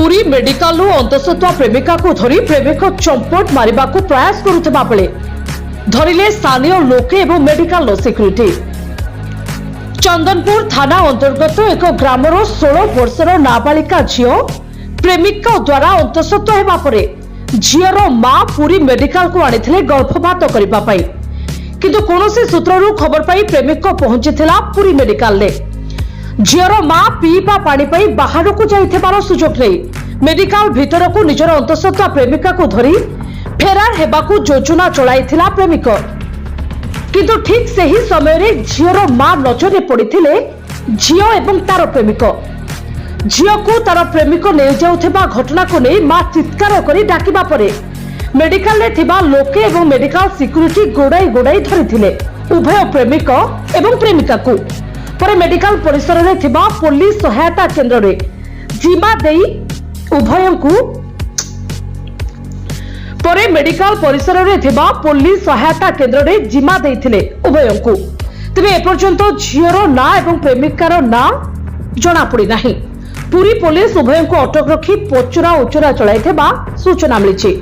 Puri medical अंतसत्वा प्रेमिका को धरी प्रेमिक चंपट मारिबा को प्रयास करुवा बेले धरिले स्थानीय लोके और मेडिकल सिक्यूरीटी। चंदनपुर थाना अंतर्गत एक ग्रामर 16 वर्षर नाबालिका झील प्रेमिका द्वारा अंतसत्व हेबा परे झीर मां पुरी मेडिकल को आनिथिले गर्भपात करने किंतु कौनसी सूत्रु खबर पाई प्रेमिक पहुंचीथिला पुरी मेडिकल ले। झीर मां पीवा पानी पाई बाहर को जाइथिबार सुजोग नहीं मेडिकल भीतर को निजर अंतसत्वा प्रेमिका को धरी फेरार हेबाकू योजना चलाइथिला प्रेमिक किंतु ठीक सही समय रे झीर मां नजर में पड़िथिले झील एवं तार प्रेमिक। झील को तार प्रेमिक नहीं जाउथिबा घटना को नहीं मां चित्कार करी डाकिबा परे मेडिकल ले थिबा लोके एवं मेडिकल सिक्यूरीटी गोड़ाई गोड़ाई धरिथिले उभय प्रेमिक एवं प्रेमिका को। पर मेडिकल परिसर रे थिबा पुलिस सहायता केंद्र रे जिमा देई उभय को परे मेडिकल परिसर रे थिबा पुलिस सहायता केंद्र रे जिमा देइथिले उभय को। तबे एपर्यंत झीर ना एवं प्रेमिकार ना जना पड़ी नाही। पुरी पुलिस उभय को अटक रखी पचरा उचरा चलाइथिबा सूचना मिलिछि।